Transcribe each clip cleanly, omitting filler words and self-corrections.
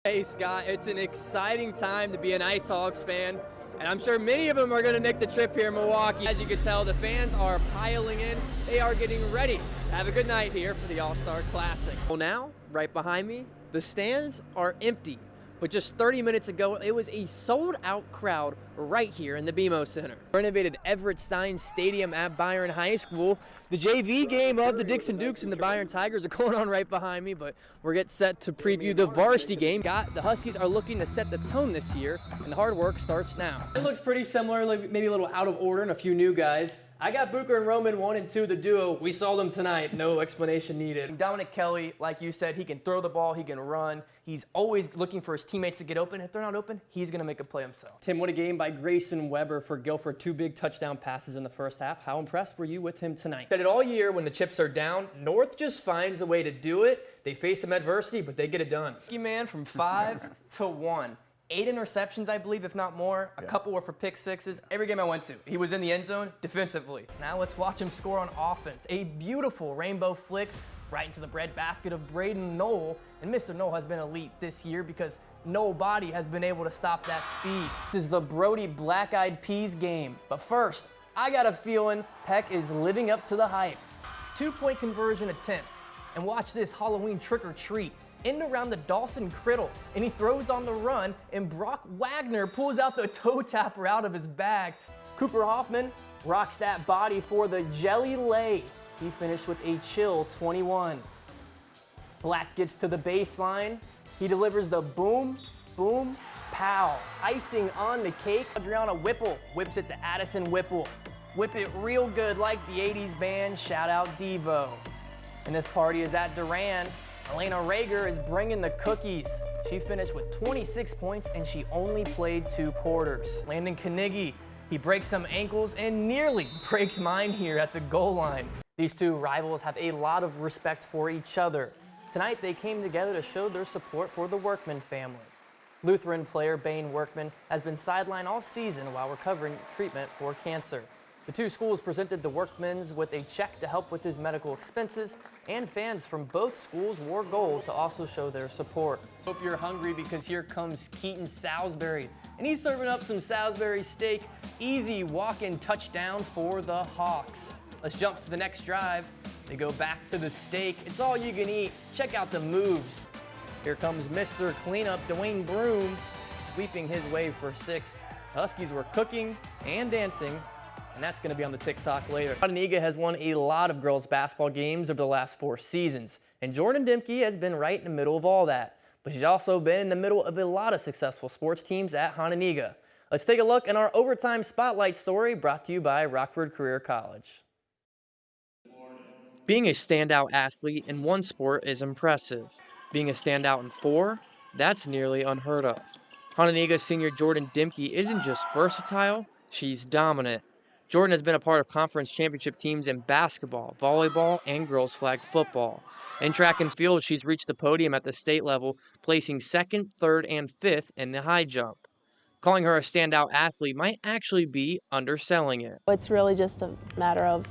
Hey Scott, it's an exciting time to be an Ice Hawks fan, and I'm sure many of them are going to make the trip here in Milwaukee. As you can tell, the fans are piling in. They are getting ready. Have a good night here for the All-Star Classic. Well, now, right behind me, the stands are empty. But just 30 minutes ago, it was a sold-out crowd right here in the BMO Center. Renovated Everett Stein Stadium at Byron High School. The JV game of the Dixon Dukes and the Byron Tigers are going on right behind me, but we're getting set to preview the varsity game. The Huskies are looking to set the tone this year, and the hard work starts now. It looks pretty similar, like maybe a little out of order and a few new guys. I got Booker and Roman 1 and 2, the duo. We saw them tonight, no explanation needed. Dominic Kelly, like you said, he can throw the ball, he can run. He's always looking for his teammates to get open. If they're not open, he's gonna make a play himself. Tim, what a game by Grayson Weber for Guilford. 2 big touchdown passes in the first half. How impressed were you with him tonight? Said it all year when the chips are down, North just finds a way to do it. They face some adversity, but they get it done. Man from 5 to 1. 8 interceptions, I believe, if not more. A couple were for pick sixes. Every game I went to, he was in the end zone defensively. Now let's watch him score on offense. A beautiful rainbow flick right into the breadbasket of Braden Knoll. And Mr. Knoll has been elite this year because nobody has been able to stop that speed. This is the Brody Black Eyed Peas game. But first, I got a feeling Peck is living up to the hype. 2-point conversion attempts. And watch this Halloween trick or treat. In around the Dawson Criddle, and he throws on the run, and Brock Wagner pulls out the toe tapper out of his bag. Cooper Hoffman rocks that body for the jelly lay. He finished with a chill 21. Black gets to the baseline. He delivers the boom, boom, pow. Icing on the cake. Adriana Whipple whips it to Addison Whipple. Whip it real good like the 80s band. Shout out Devo. And this party is at Duran. Elena Rager is bringing the cookies. She finished with 26 points and she only played 2 quarters. Landon Carnegie, he breaks some ankles and nearly breaks mine here at the goal line. These two rivals have a lot of respect for each other. Tonight they came together to show their support for the Workman family. Lutheran player Bane Workman has been sidelined all season while recovering treatment for cancer. The two schools presented the Workmans with a check to help with his medical expenses, and fans from both schools wore gold to also show their support. Hope you're hungry because here comes Keaton Salisbury, and he's serving up some Salisbury steak. Easy walk-in touchdown for the Hawks. Let's jump to the next drive. They go back to the steak. It's all you can eat. Check out the moves. Here comes Mr. Cleanup, Dwayne Broom, sweeping his way for 6. Huskies were cooking and dancing, and that's going to be on the TikTok later. Chattanooga has won a lot of girls basketball games over the last 4 seasons, and Jordan Dimke has been right in the middle of all that. But she's also been in the middle of a lot of successful sports teams at Chattanooga. Let's take a look at our overtime spotlight story brought to you by Rockford Career College. Being a standout athlete in one sport is impressive. Being a standout in 4, that's nearly unheard of. Chattanooga senior Jordan Dimke isn't just versatile, she's dominant. Jordan has been a part of conference championship teams in basketball, volleyball, and girls flag football. In track and field, she's reached the podium at the state level, placing 2nd, 3rd, and 5th in the high jump. Calling her a standout athlete might actually be underselling it. It's really just a matter of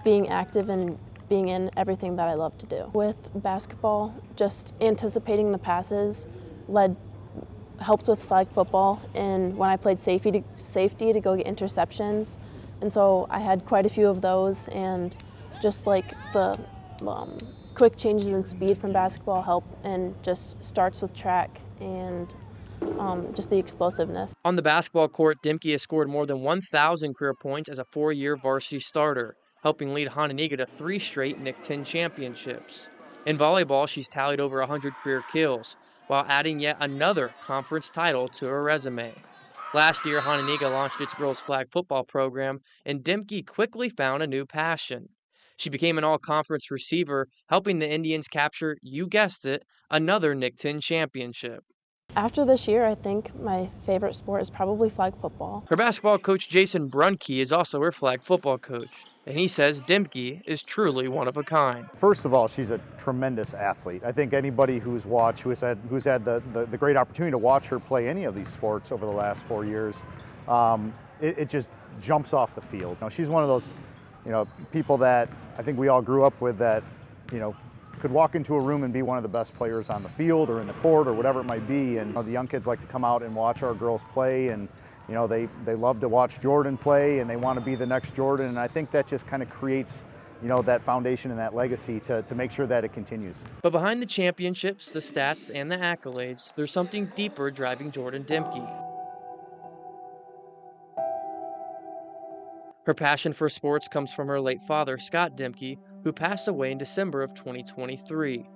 being active and being in everything that I love to do. With basketball, just anticipating the passes helped with flag football, and when I played safety to go get interceptions, and so I had quite a few of those, and just like the quick changes in speed from basketball help, and just starts with track and just the explosiveness. On the basketball court, Dimke has scored more than 1,000 career points as a 4-year varsity starter, helping lead Chattanooga to 3 straight NIC-10 championships. In volleyball, she's tallied over 100 career kills, while adding yet another conference title to her resume. Last year, Chattanooga launched its girls flag football program, and Dimke quickly found a new passion. She became an all-conference receiver, helping the Indians capture, you guessed it, another NIC-10 championship. After this year, I think my favorite sport is probably flag football. Her basketball coach Jason Brunke is also her flag football coach, and he says Dimke is truly one of a kind. First of all, she's a tremendous athlete. I think anybody who's had the great opportunity to watch her play any of these sports over the last 4 years, it just jumps off the field. She's one of those, people that I think we all grew up with that, could walk into a room and be one of the best players on the field or in the court or whatever it might be. And the young kids like to come out and watch our girls play, and they love to watch Jordan play, and they want to be the next Jordan. And I think that just kind of creates that foundation and that legacy to make sure that it continues. But behind the championships, the stats, and the accolades, there's something deeper driving Jordan Dimke. Her passion for sports comes from her late father, Scott Dimke, who passed away in December of 2023.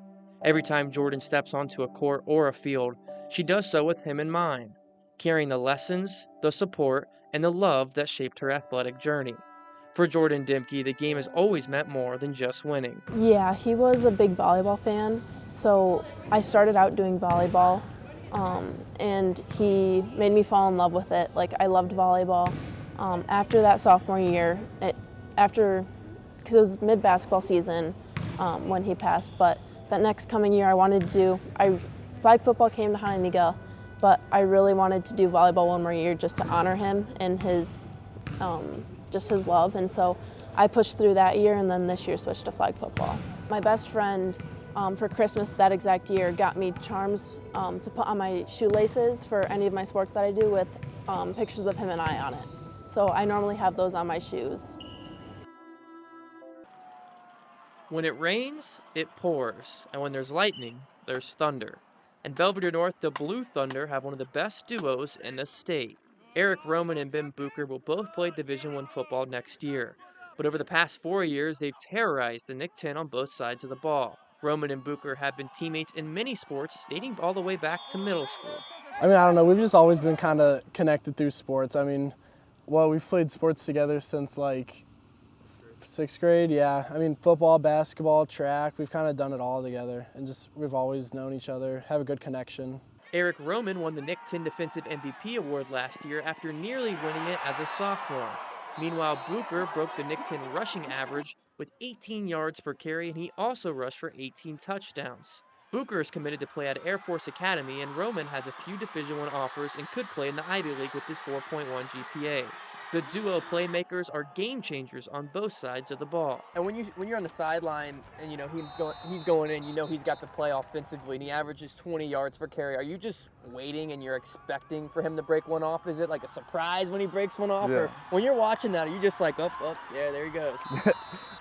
Every time Jordan steps onto a court or a field, she does so with him in mind, carrying the lessons, the support, and the love that shaped her athletic journey. For Jordan Dimke, the game has always meant more than just winning. Yeah, he was a big volleyball fan, so I started out doing volleyball, and he made me fall in love with it. Like, I loved volleyball. After that sophomore year, because it was mid-basketball season when he passed, but that next coming year flag football came to Honeyniga, but I really wanted to do volleyball one more year just to honor him and his love, and so I pushed through that year, and then this year switched to flag football. My best friend for Christmas that exact year got me charms to put on my shoelaces for any of my sports that I do with pictures of him and I on it. So I normally have those on my shoes. When it rains, it pours, and when there's lightning, there's thunder. In Belvedere North, the Blue Thunder have one of the best duos in the state. Eric Roman and Ben Bucher will both play Division I football next year, but over the past 4 years, they've terrorized the Nick 10 on both sides of the ball. Roman and Bucher have been teammates in many sports, dating all the way back to middle school. I don't know, we've just always been kind of connected through sports. We've played sports together since like 6th grade, yeah. Football, basketball, track, we've kind of done it all together, and we've always known each other, have a good connection. Eric Roman won the Nick 10 Defensive MVP award last year after nearly winning it as a sophomore. Meanwhile, Bucher broke the Nick 10 rushing average with 18 yards per carry, and he also rushed for 18 touchdowns. Bucher is committed to play at Air Force Academy, and Roman has a few Division I offers and could play in the Ivy League with his 4.1 GPA. The duo playmakers are game changers on both sides of the ball. And when you're on the sideline and he's going in, he's got the play offensively and he averages 20 yards per carry. Are you just waiting and you're expecting for him to break one off? Is it like a surprise when he breaks one off? Yeah. Or when you're watching that, are you just like, yeah, there he goes?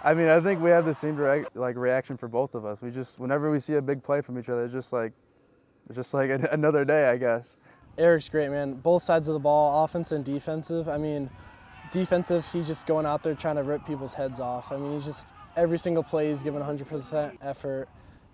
I think we have the same reaction for both of us. Whenever we see a big play from each other, it's just like another day, I guess. Eric's great, man. Both sides of the ball, offense and defensive. Defensive, he's just going out there trying to rip people's heads off. He's just, every single play he's giving 100% effort.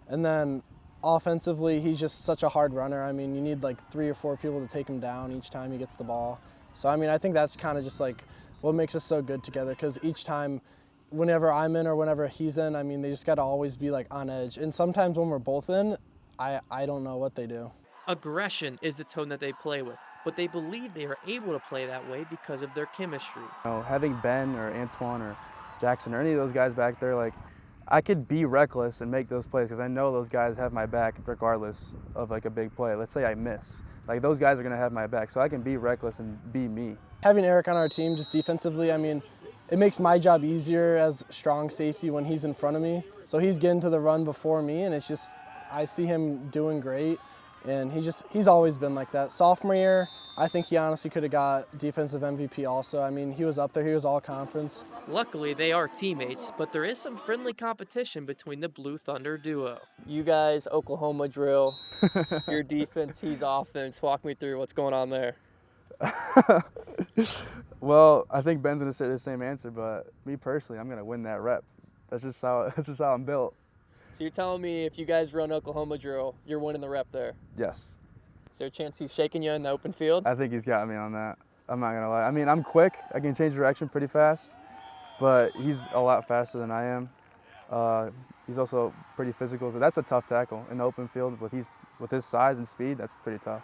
And then offensively, he's just such a hard runner. You need like 3 or 4 people to take him down each time he gets the ball. So, I think that's kind of just like what makes us so good together, because each time, whenever I'm in or whenever he's in, they just got to always be like on edge. And sometimes when we're both in, I don't know what they do. Aggression is the tone that they play with, but they believe they are able to play that way because of their chemistry. Having Ben or Antoine or Jackson or any of those guys back there, I could be reckless and make those plays because I know those guys have my back regardless of a big play. Let's say I miss. Those guys are going to have my back, so I can be reckless and be me. Having Eric on our team just defensively, it makes my job easier as strong safety when he's in front of me. So he's getting to the run before me, and I see him doing great. And he's always been like that. Sophomore year, I think he honestly could have got defensive MVP also. He was up there, he was all conference. Luckily, they are teammates, but there is some friendly competition between the Blue Thunder duo. You guys, Oklahoma drill, your defense, he's offense. Walk me through what's going on there. Well, I think Ben's going to say the same answer, but me personally, I'm going to win that rep. That's just how I'm built. So you're telling me if you guys run Oklahoma drill, you're winning the rep there? Yes. Is there a chance he's shaking you in the open field? I think he's got me on that. I'm not going to lie. I'm quick. I can change direction pretty fast, but he's a lot faster than I am. He's also pretty physical, so that's a tough tackle in the open field with his size and speed. That's pretty tough.